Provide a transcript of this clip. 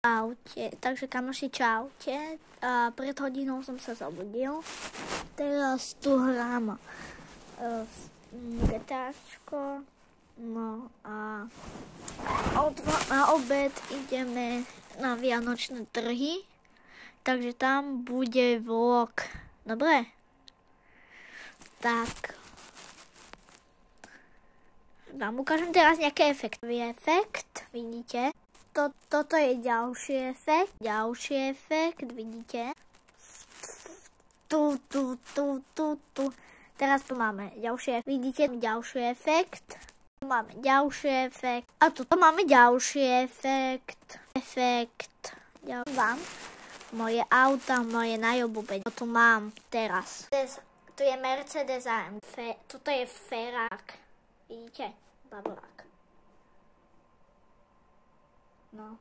Čaute, takže kamoši, čaute. Pred hodinou som sa zobudil. Teraz tu hrám GTAčko. No a na obed ideme na vianočné trhy. Takže tam bude vlog. Dobre? Tak. Vám ukážem teraz nejaký efekt. Vidíte? Toto je ďalší efekt, vidíte? Tu. Teraz tu máme ďalší efekt. Vidíte ďalší efekt? Tu máme ďalší efekt. A tu máme ďalší efekt. Vám moje auta, moje najobľúbenejšie. To tu mám teraz. Tu je Mercedes AMG. Tuto je Ferrari. Vidíte? Baborák. No.